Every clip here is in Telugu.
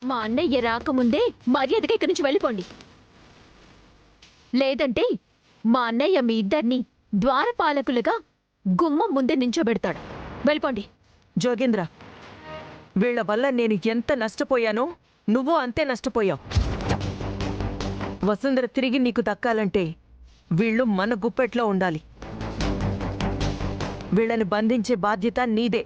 మా అన్నయ్య రాకముందే మర్యాదగా ఇక్కడి నుంచి వెళ్ళిపోండి. లేదంటే మా అన్నయ్య మీ ఇద్దరిని ద్వారపాలకులుగా గుమ్మం ముందే నించోబెడతాడు. వెళ్ళిపోండి. జోగేంద్ర, వీళ్ల వల్ల నేను ఎంత నష్టపోయానో నువ్వు అంతే నష్టపోయావు. వసుంధర తిరిగి నీకు దక్కాలంటే వీళ్ళు మన గుప్పెట్లో ఉండాలి. వీళ్ళని బంధించే బాధ్యత నీదే.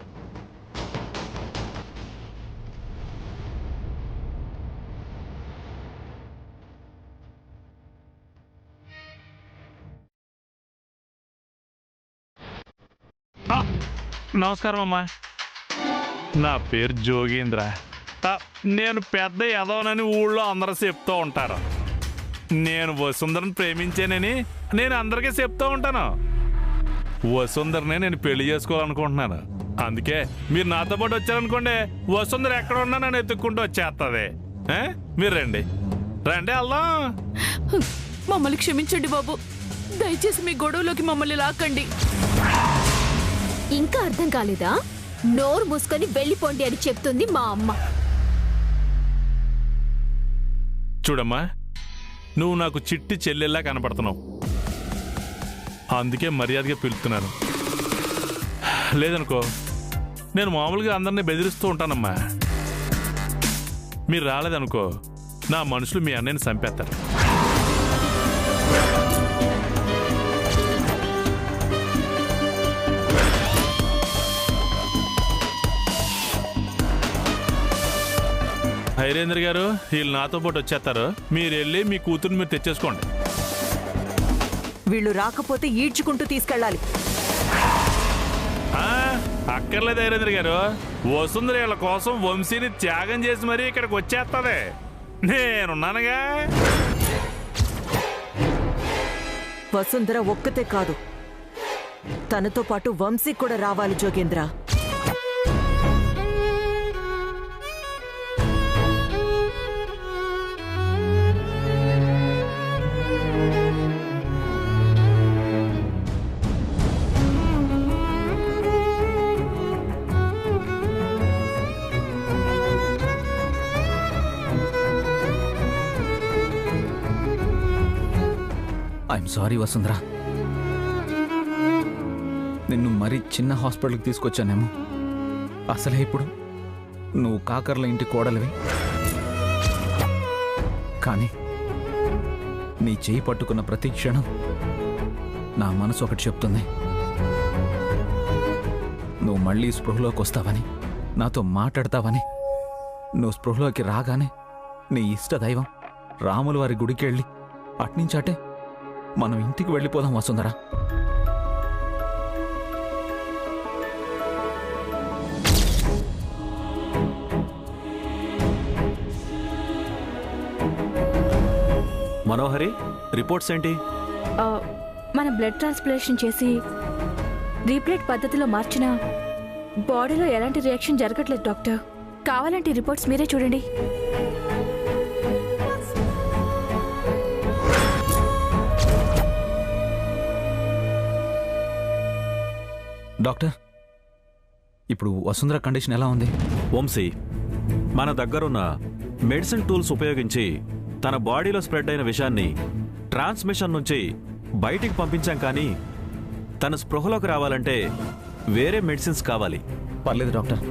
నమస్కారం అమ్మా. నా పేరు జోగేంద్ర. నేను పెద్ద ఎదవనని ఊళ్ళో అందరూ చెప్తూ ఉంటారు. నేను వసుంధరను ప్రేమించానని నేను అందరికీ చెప్తూ ఉంటాను. వసుంధరనే నేను పెళ్లి చేసుకోవాలనుకుంటున్నాను. అందుకే మీరు నాతో పాటు వచ్చారనుకోండి, వసుంధర ఎక్కడ ఉన్నా నన్ను ఎత్తుక్కుంటూ వచ్చేస్తుంది. మీరు రండి రండి వెళ్దాం. మమ్మల్ని క్షమించండి బాబు. దయచేసి మీ గొడవలోకి మమ్మల్ని లాక్కండి. ఇంకా అర్థం కాలేదా? నోరు మూసుకొని వెళ్ళిపోండి అని చెప్తుంది మా అమ్మ. చూడమ్మా, నువ్వు నాకు చిట్టి చెల్లెల్లా కనపడుతున్నావు. అందుకే మర్యాదగా పిలుస్తున్నాను. లేదనుకో నేను మామూలుగా అందరినీ బెదిరిస్తూ ఉంటానమ్మా. మీరు రాలేదనుకో నా మనుషులు మీ అన్నయ్యని చంపేస్తారు. హైరేంద్ర గారు, వీళ్ళు నాతో పాటు వచ్చేస్తారు. మీరు వెళ్ళి మీ కూతురుని మీరు తెచ్చేసుకోండి. వీళ్ళు రాకపోతే ఈడ్చుకుంటూ తీసుకెళ్ళాలి. అక్కర్లేదు హైరేంద్ర గారు. వసుంధర వీళ్ళ కోసం వంశీని త్యాగం చేసి మరీ ఇక్కడికి వచ్చేస్తుంది. నేనున్నానుగా. వసుంధర ఒక్కతే కాదు, తనతో పాటు వంశీ కూడా రావాలి జోగేంద్ర. ఐఎమ్ సారీ వసుంధర, నిన్ను మరీ చిన్న హాస్పిటల్కి తీసుకొచ్చానేమో. అసలే ఇప్పుడు నువ్వు కాకర్ల ఇంటి కోడలివి. కానీ నీ చేయి పట్టుకున్న ప్రతి క్షణం నా మనసు ఒకటి చెప్తుంది. నువ్వు మళ్ళీ స్పృహలోకి వస్తావని, నాతో మాట్లాడతావని. నువ్వు స్పృహలోకి రాగానే నీ ఇష్ట దైవం రాముల వారి గుడికి వెళ్ళి అట్నుంచాటే మనం ఇంటికి వెళ్ళిపోదాం వసుంధర. మనోహరి, రిపోర్ట్స్ ఏంటి? మన బ్లడ్ ట్రాన్స్ప్లాంటేషన్ చేసి రీప్లేట్ పద్ధతిలో మార్చినా బాడీలో ఎలాంటి రియాక్షన్ జరగట్లేదు డాక్టర్. కావాలంటే రిపోర్ట్స్ మీరే చూడండి. డాక్టర్, ఇప్పుడు వసుంధర కండిషన్ ఎలా ఉంది? వంశీ, మన దగ్గరున్న మెడిసిన్ టూల్స్ ఉపయోగించి తన బాడీలో స్ప్రెడ్ అయిన విషయాన్ని ట్రాన్స్మిషన్ నుంచి బయటికి పంపించాం. కానీ తన స్పృహలోకి రావాలంటే వేరే మెడిసిన్స్ కావాలి. పర్లేదు డాక్టర్,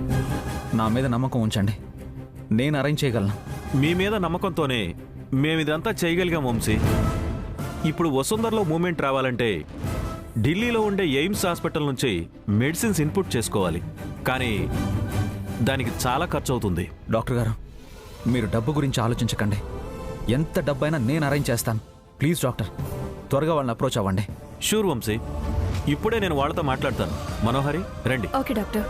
నా మీద నమ్మకం ఉంచండి. నేను అరేంజ్ చేయగలను. మీ మీద నమ్మకంతోనే మేమిదంతా చేయగలిగాం వంశీ. ఇప్పుడు వసుంధరలో మూమెంట్ రావాలంటే ఢిల్లీలో ఉండే ఎయిమ్స్ హాస్పిటల్ నుంచి మెడిసిన్స్ ఇన్పుట్ చేసుకోవాలి. కానీ దానికి చాలా ఖర్చు అవుతుంది. డాక్టర్ గారు, మీరు డబ్బు గురించి ఆలోచించకండి. ఎంత డబ్బైనా నేను అరేంజ్ చేస్తాను. ప్లీజ్ డాక్టర్, త్వరగా వాళ్ళని అప్రోచ్ అవ్వండి. షూర్ వంశీ, ఇప్పుడే నేను వాళ్ళతో మాట్లాడతాను. మనోహరి, రండి. Okay doctor.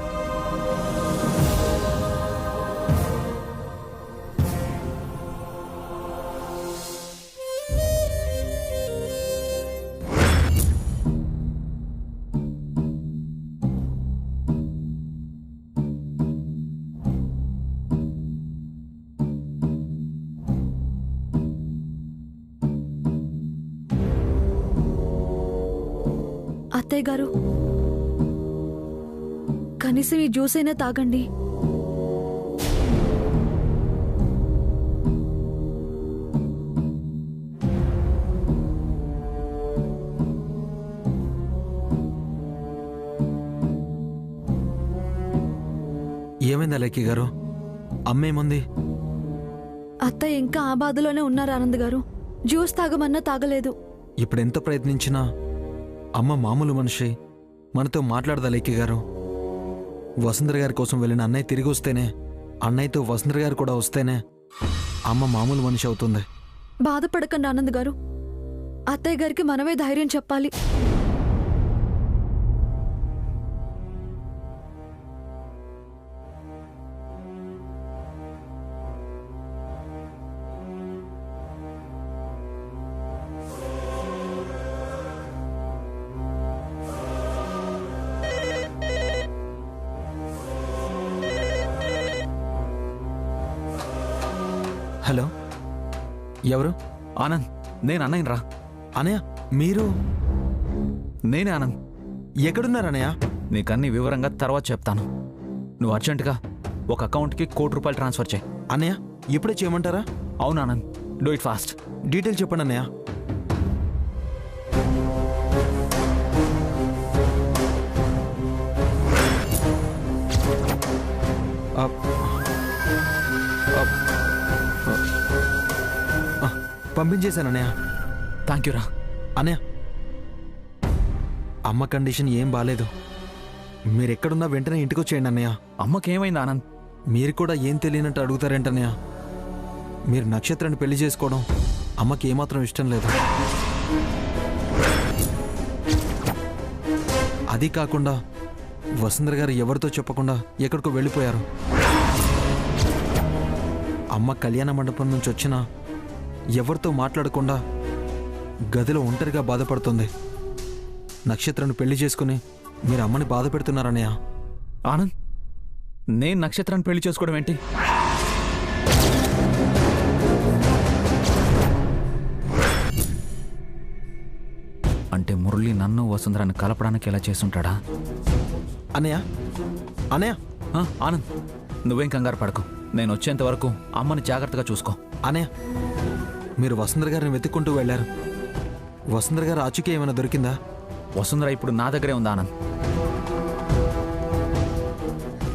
అత్తయ్య గారు, కనీసం ఈ జ్యూస్ అయినా తాగండి. ఏమైంది అలెక్కి గారు? అమ్మేముంది? అత్తయ్య ఇంకా ఆ బాధలోనే ఉన్నారు ఆనంద్ గారు. జ్యూస్ తాగమన్నా తాగలేదు. ఇప్పుడు ఎంత ప్రయత్నించినా అమ్మ మామూలు మనిషి మనతో మాట్లాడదా అలెక్కి గారు? వసుంధర గారి కోసం వెళ్ళిన అన్నయ్య తిరిగి వస్తేనే, అన్నయ్యతో వసుంధర గారు కూడా వస్తేనే అమ్మ మామూలు మనిషి అవుతుంది. బాధపడకండి ఆనంద్ గారు. అత్తయ్య గారికి మనమే ధైర్యం చెప్పాలి. హలో, ఎవరు? ఆనంద్, నేను అన్నయ్య రా. అనయ్య మీరు? నేనే ఆనంద్. ఎక్కడున్నారనయ్య? నీకన్నీ వివరంగా తర్వాత చెప్తాను. నువ్వు అర్జెంటుగా ఒక అకౌంట్కి ₹1,00,00,000 ట్రాన్స్ఫర్ చేయి. అన్నయ్య ఇప్పుడే చేయమంటారా? అవును Anand, do it fast. Detail చెప్పండి అన్నయ్య. పంపించేశాను అన్నయ్య. థ్యాంక్ యూ రా. అన్నయ్య, అమ్మ కండిషన్ ఏం బాలేదు. మీరెక్కడున్నా వెంటనే ఇంటికి వచ్చేయండి అన్నయ్య. అమ్మకేమైంది ఆనంద్? మీరు కూడా ఏం తెలియనట్టు అడుగుతారేంటన్నయ్య? మీరు నక్షత్రాన్ని పెళ్లి చేసుకోవడం అమ్మకి ఏమాత్రం ఇష్టం లేదు. అది కాకుండా వసుంధర గారు ఎవరితో చెప్పకుండా ఎక్కడికో వెళ్ళిపోయారు. అమ్మ కళ్యాణ మండపం నుంచి వచ్చినా ఎవరితో మాట్లాడకుండా గదిలో ఒంటరిగా బాధపడుతుంది. నక్షత్రాన్ని పెళ్లి చేసుకుని మీరు అమ్మని బాధ పెడుతున్నారన్నయ్య. ఆనంద్, నేను నక్షత్రాన్ని పెళ్లి చేసుకోవడం ఏంటి? అంటే మురళి నన్ను వసుంధరాన్ని కలపడానికి ఎలా చేసుంటాడా? అన్నయ్య, అన్నయ్య, ఆనంద్, నువ్వేం కంగారు పడకు. నేను వచ్చేంత వరకు అమ్మని జాగ్రత్తగా చూసుకో. అన్నయ్య, మీరు వసుంధర గారిని వెతుక్కుంటూ వెళ్ళారు. వసుంధర గారు ఆచూకీ ఏమైనా దొరికిందా? వసుంధర ఇప్పుడు నా దగ్గరే ఉంది ఆనంద్.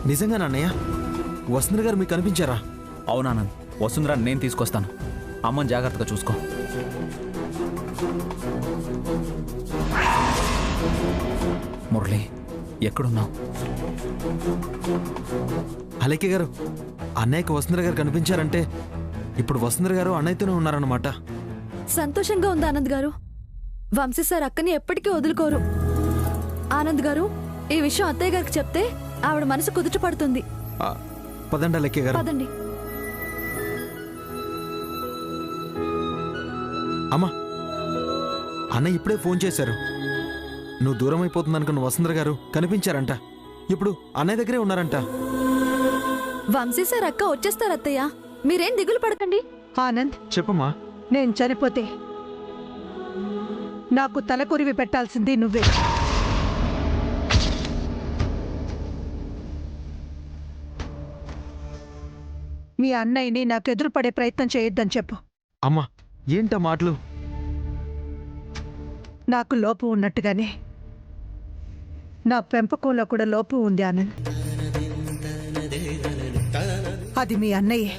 నిజంగానా అన్నయ్య? వసుంధర గారు మీకు కనిపించారా? అవునానంద్, వసుంధర నేను తీసుకొస్తాను. అమ్మని జాగ్రత్తగా చూసుకో. మురళి, ఎక్కడున్నావు? అలేఖ్య గారు, అన్నయ్యకి వసుంధర గారు కనిపించారంటే ఇప్పుడు వసుంధర గారు అన్నయ్యతోనే ఉన్నారన్నమాట. సంతోషంగా ఉంది ఆనంద్ గారు. వంశీ సార్ అక్కని ఎప్పటికీ వదులుకోరు. ఆనంద్ గారు, ఈ విషయం అత్తయ్య గారికి చెప్తే ఆవిడ మనసు కుదుట పడుతుంది. పదండి అలేఖ్య గారు. పదండి. అమ్మా, అన్నయ్య ఇప్పుడే ఫోన్ చేశారు. నువ్వు దూరం అయిపోతుందనుకున్న వసుంధర గారు కనిపించారంట. ఇప్పుడు అన్నయ్య దగ్గరే ఉన్నారంట. వంశీ సార్ అక్క వచ్చేస్తారు అత్తయ్య, మీరేం దిగులు పడకండి. ఆనంద్, చెప్పమ్మా. నేను చనిపోతే నాకు తలకొరివి పెట్టాల్సింది నువ్వే. మీ అన్నయ్యని నాకు ఎదురుపడే ప్రయత్నం చేయొద్దని చెప్పు. అమ్మా, ఏంటా మాటలు? నాకు లోపం ఉన్నట్టుగానే నా పెంపకంలో కూడా లోపం ఉంది ఆనంద్. అది మీ అన్నయ్యే.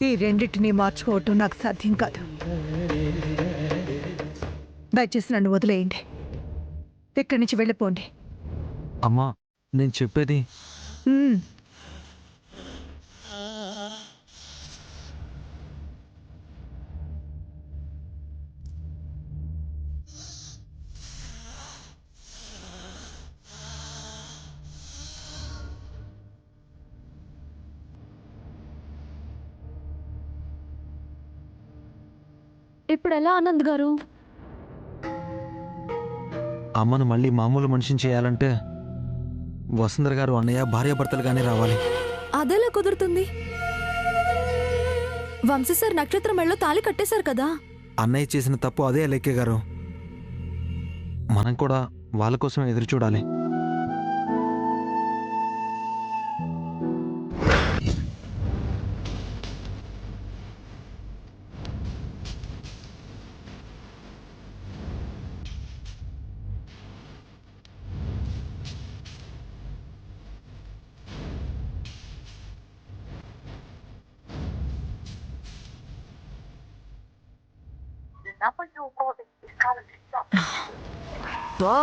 ఈ రెండింటినీ మార్చుకోవటం నాకు సాధ్యం కాదు. దయచేసి నన్ను వదిలేయండి. ఇక్కడి నుంచి వెళ్ళిపోండి. అమ్మా, నేను చెప్పేది. ఉమ్. ఇప్పుడు ఎలా ఆనంద్ గారు? అమ్మను మళ్ళీ మామూలు మనిషిని చేయాలంటే వసుంధర గారు అన్నయ్య భార్యాభర్తలుగానే రావాలి. అదెలా కుదురుతుంది? వంశీ సార్ నక్షత్రం మెళ్ళో తాళి కట్టేశారు కదా. అన్నయ్య చేసిన తప్పు అదే అలేఖ్య గారు. మనం కూడా వాళ్ళ కోసం ఎదురు చూడాలి. బా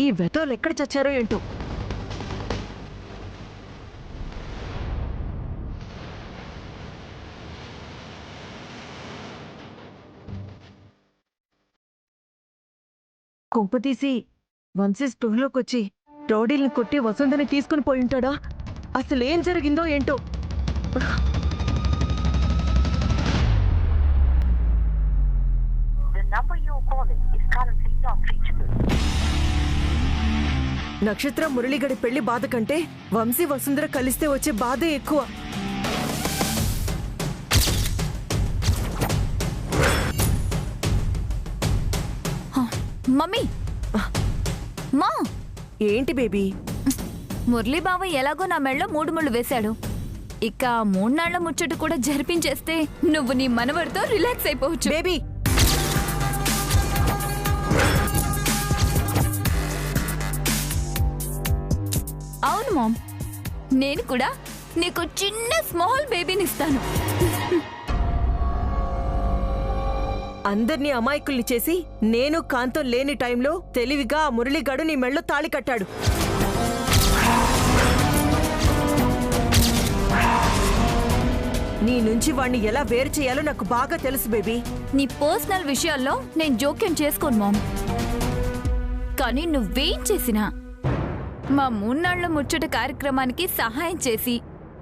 ఈ వెతోలు ఎక్కడ చచ్చారో ఏంటో. కొంపతీసి వంశీ స్పృహలోకి వచ్చి రౌడీల్ని కొట్టి వసుంధని తీసుకుని పోయి ఉంటాడా? అసలు ఏం జరిగిందో ఏంటో. నక్షత్ర మురళిగడి పెళ్లి బాధ కంటే వంశీ వసుంధర కలిస్తే వచ్చే బాధే ఎక్కువ. మమ్మీ మా ఏంటి బేబీ? మురళీ బావ ఎలాగో నా మెళ్ళలో 3 ముళ్ళు వేశాడు. ఇక 3 నాళ్ల ముచ్చట కూడా జరిపించేస్తే నువ్వు నీ మనవడితో రిలాక్స్ అయిపోవచ్చు. బేబీ అవును మామ్, నేను కూడా నీకు చిన్న స్మాల్ బేబీని ఇస్తాను. అందర్నీ అమాయకుల్ని చేసి నేను కాంతం లేని టైంలో తెలివిగా ఆ మురళిగాడు నీ మెళ్ళో తాళి కట్టాడు. నీ నుంచి వాణ్ణి ఎలా వేరు చేయాలో నాకు బాగా తెలుసు బేబీ. నీ పర్సనల్ విషయాల్లో నేను జోక్యం చేసుకోను మామ్. కానీ నువ్వేం చేసినా మా 3 నాళ్ల ముచ్చట కార్యక్రమానికి సహాయం చేసి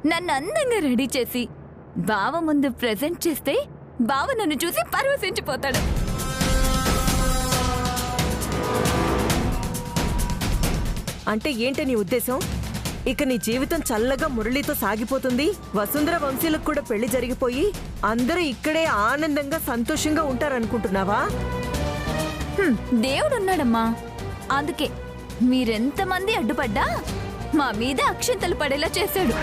నన్ను అందంగా రెడీ చేసి బావ ముందు ప్రెజెంట్ చేస్తే బావ నన్ను చూసి పరవశించిపోతాడు. అంటే ఏంటి నీ ఉద్దేశం? ఇక నీ జీవితం చల్లగా మురళితో సాగిపోతుంది, వసుంధర వంశీలకు కూడా పెళ్లి జరిగిపోయి అందరూ ఇక్కడే ఆనందంగా సంతోషంగా ఉంటారనుకుంటున్నావా? దేవుడున్నాడమ్మా, అందుకే మీరెంతమంది అడ్డుపడ్డా మా మీద అక్షింతలు పడేలా చేశాడు.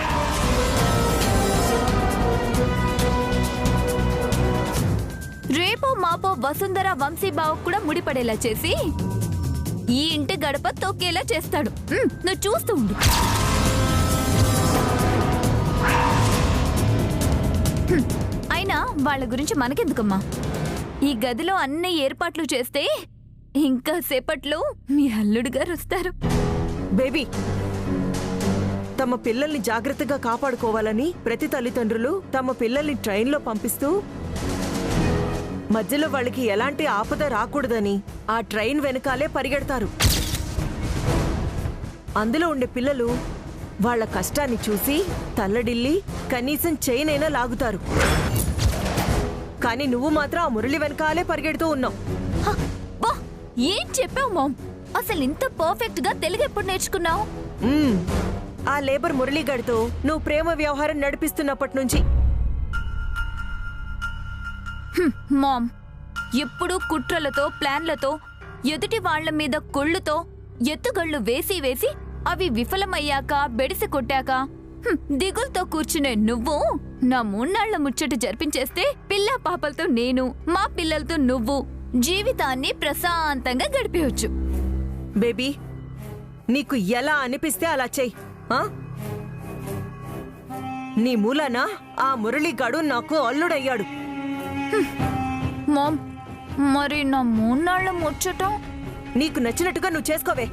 రేపో మాపో వసుంధర వంశీ బావకు కూడా ముడిపడేలా చేసి ఈ ఇంటి గడప తొక్కేలా చేస్తాడు. నువ్వు చూస్తూ ఉండు. అయినా వాళ్ళ గురించి మనకెందుకమ్మా? ఈ గదిలో అన్ని ఏర్పాట్లు చేస్తే ఇంకా సేపట్లో మీ అల్లుడు గారు వస్తారు. బేబీ, తమ పిల్లల్ని జాగ్రత్తగా కాపాడుకోవాలని ప్రతి తల్లిదండ్రులు తమ పిల్లల్ని ట్రైన్లో పంపిస్తూ మధ్యలో వాళ్ళకి ఎలాంటి ఆపద రాకూడదని ఆ ట్రైన్ వెనకాలే పరిగెడతారు. అందులో ఉండే పిల్లలు వాళ్ళ కష్టాన్ని చూసి తల్లడిల్లి కనీసం చైనైనా లాగుతారు. కానీ నువ్వు మాత్రం ఆ మురళి వెనకాలే పరిగెడుతూ ఉన్నావు. ఏం చెప్పావు మామ్? అసలు ఇంత పర్ఫెక్ట్ గా తెలుగు ఎప్పుడు నేర్చుకున్నావు? ఆ లేబర్ మురళీగాడితో నువ్వు ప్రేమ వ్యవహారం నడిపిస్తున్నప్పటి నుంచి. మామ్, ఎప్పుడూ కుట్రలతో ప్లాన్లతో ఎదుటి వాళ్ల మీద కొళ్ళుతో ఎత్తుగళ్ళు వేసి వేసి అవి విఫలమయ్యాక బెడిసి కొట్టాక దిగులతో కూర్చునే నువ్వు నా 3 నాళ్ల ముచ్చట జరిపించేస్తే పిల్ల పాపలతో నేను, మా పిల్లలతో నువ్వు జీవితాన్ని ప్రశాంతంగా గడిపేయచ్చు. బేబీ, నీకు ఎలా అనిపిస్తే అలా చెయ్యి. నీ మూలాన ఆ మురళిగాడు నాకు అల్లుడయ్యాడు. మామ్, మరి నా 3 నాళ్ల ముచ్చట నీకు నచ్చినట్టుగా నువ్వు చేసుకోవే.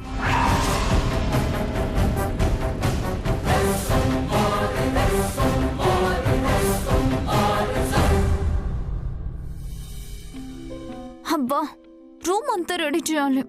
అబ్బా, రూమ్ అంతా రెడీ చేయాలి.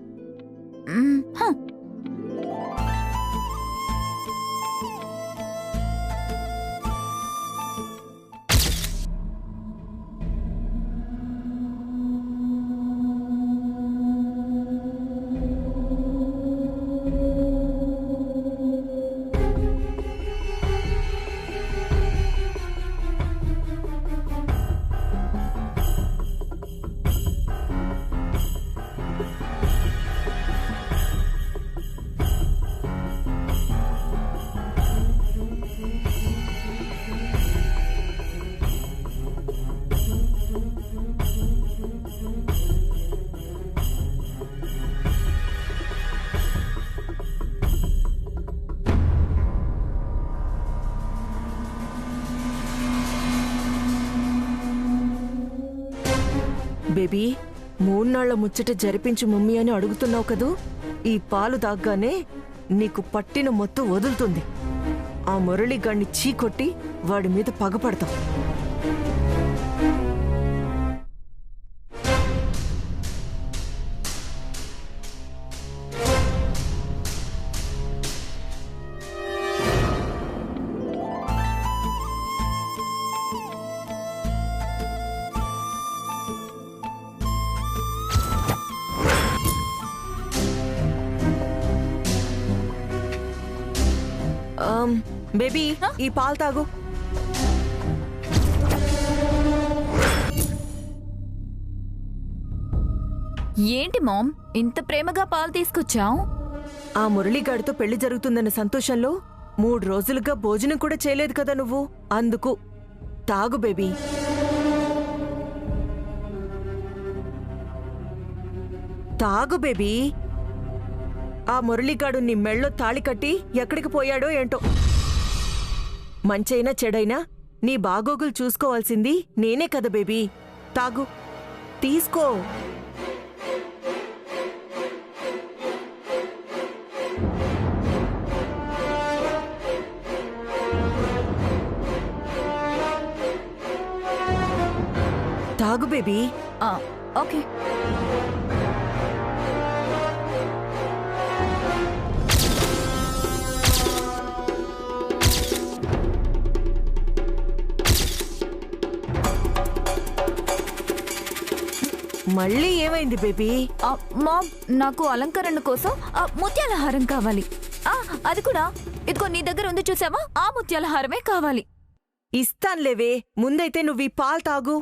బేబీ, మూన్నాళ్ల ముచ్చట జరిపించు మమ్మీ అని అడుగుతున్నావు కదూ, ఈ పాలు తాగ్గానే నీకు పట్టిన మొత్తం వదులుతుంది. ఆ మురళిగాడిని చీకొట్టి వాడి మీద పగపడతాం. బేబీ, ఈ పాలు తాగు. ఏంటి మామ్, ఇంత ప్రేమగా పాలు తీసుకొచ్చావు? ఆ మురళిగాడితో పెళ్లి జరుగుతుందన్న సంతోషంలో 3 రోజులుగా భోజనం కూడా చేయలేదు కదా నువ్వు, అందుకు. తాగు బేబీ. తాగు బేబీ. ఆ మురళిగాడు నీ మెళ్ళో తాళి కట్టి ఎక్కడికి పోయాడో ఏంటో. మంచైనా చెడైనా నీ బాగోగులు చూసుకోవాల్సింది నేనే కదా బేబీ. తాగు, తీసుకో. తాగు బేబీ. ఓకే. మళ్ళీ ఏమైంది బేబీ? మామ్, నాకు అలంకరణ కోసం ముత్యాల హారం కావాలి. అది కూడా ఇదిగో నీ దగ్గర ఉంది చూసావా, ఆ ముత్యాల హారమే కావాలి. ఇస్తాన్లేవే, ముందైతే నువ్వు ఈ పాలు తాగు.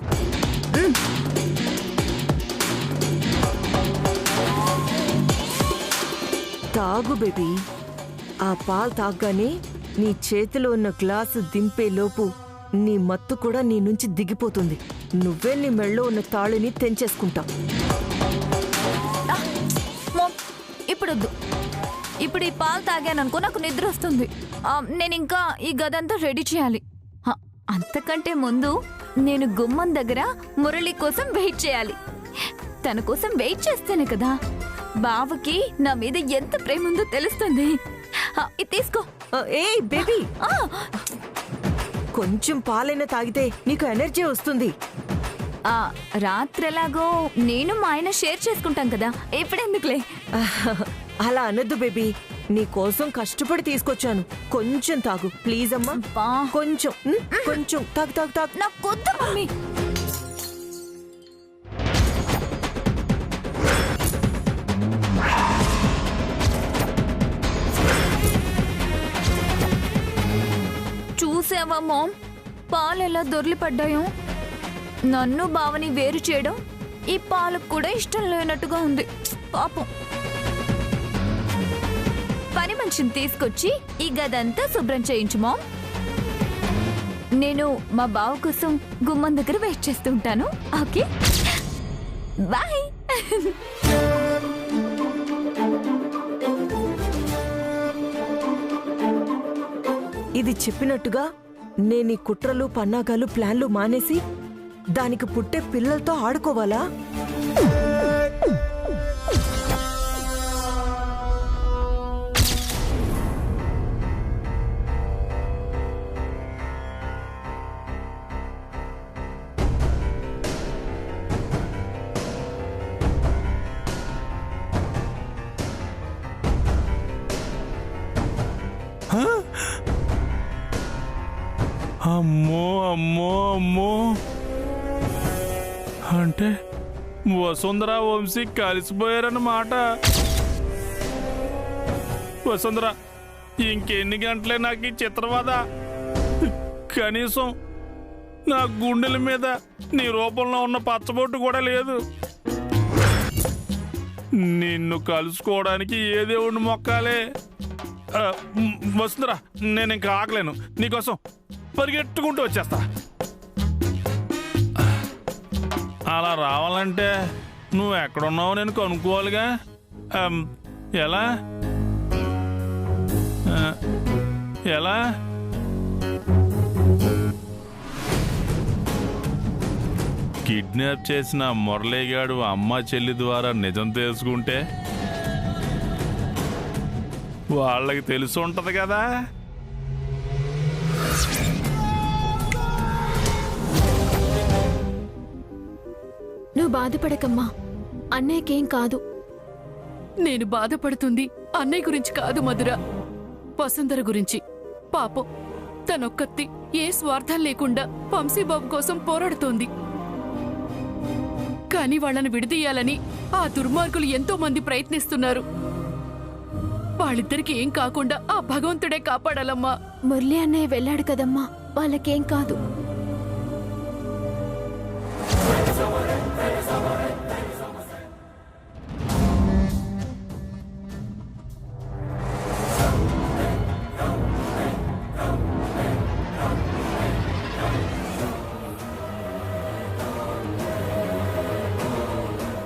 తాగు బేబీ. ఆ పాలు తాగ్గానే నీ చేతిలో ఉన్న గ్లాసు దింపే లోపు నీ మత్తు కూడా నీ నుంచి దిగిపోతుంది. నువ్వే నీ మెళ్ళో ఉన్న తాళిని తెంచేసుకుంటావు. ఇప్పుడొద్దు. ఇప్పుడు ఈ పాలు తాగాననుకో నాకు నిద్ర వస్తుంది. నేను ఇంకా ఈ గదంతా రెడీ చేయాలి. అంతకంటే ముందు నేను గుమ్మం దగ్గర మురళి కోసం వెయిట్ చేయాలి. తన కోసం వెయిట్ చేస్తేనే కదా బావకి నా మీద ఎంత ప్రేమ ఉందో తెలుస్తుంది. ఇది తీసుకో. ఏ బేబీ, కొంచెం పాలైనా తాగితే నీకు ఎనర్జీ వస్తుంది. రాత్రెలాగో నేను మా ఆయన షేర్ చేసుకుంటాం కదా, ఇప్పుడెందుకులే. అలా అనొద్దు బేబీ, నీ కోసం కష్టపడి తీసుకొచ్చాను. కొంచెం తాగు ప్లీజ్ అమ్మా. కొంచెం కొంచెం తాగు తాగు తాగు. నాకు కొద్దు మమ్మీ. చూసావా మామ్, పాలు ఎలా దొర్లి పడ్డాయో. నన్ను బావని వేరు చేయడం ఈ పాలకు కూడా ఇష్టం లేనట్టుగా ఉంది. పాపం. పని మనిషిని తీసుకొచ్చి ఈ గదంతా శుభ్రం చేయించు మామ్. నేను మా బావ కోసం గుమ్మం దగ్గర వెయిట్ చేస్తూ ఉంటాను. Okay, bye. ఇది చెప్పినట్టుగా నేను ఈ కుట్రలు పన్నాగాలు ప్లాన్లు మానేసి దానికి పుట్టే పిల్లలతో ఆడుకోవాలా? అమ్మో అమ్మో అమ్మో, అంటే వసుంధర వంశీ కలిసిపోయారన్నమాట. వసుంధర, ఇంకెన్ని గంటలే నాకు ఈ చిత్రవాద? కనీసం నా గుండెల మీద నీ రూపంలో ఉన్న పచ్చబొట్టు కూడా లేదు. నిన్ను కలుసుకోవడానికి ఏ దేవుడిని మొక్కాలే? వసుంధర, నేను ఇంకా ఆగలేను. నీకోసం పరిగెట్టుకుంటూ వచ్చేస్తా. అలా రావాలంటే నువ్వు ఎక్కడున్నావు నేను కనుక్కోవాలిగా. ఎలా ఎలా? కిడ్నాప్ చేసిన మురళీగాడు అమ్మ చెల్లి ద్వారా నిజం తెలుసుకుంటే వాళ్ళకి తెలిసి ఉంటది కదా. నువ్వు బాధపడకమ్మా, అన్నయ్యకేం కాదు. నేను బాధపడుతుంది అన్నయ్య గురించి కాదు మధుర, వసుంధర గురించి. పాపం తనొక్కత్తి ఏ స్వార్థం లేకుండా వంశీబాబు కోసం పోరాడుతోంది. కానీ వాళ్ళని విడదీయాలని ఆ దుర్మార్గులు ఎంతో మంది ప్రయత్నిస్తున్నారు. వాళ్ళిద్దరికి ఏం కాకుండా ఆ భగవంతుడే కాపాడాలమ్మా. మురళి అన్నయ్య వెళ్ళాడు కదమ్మా, వాళ్ళకేం కాదు.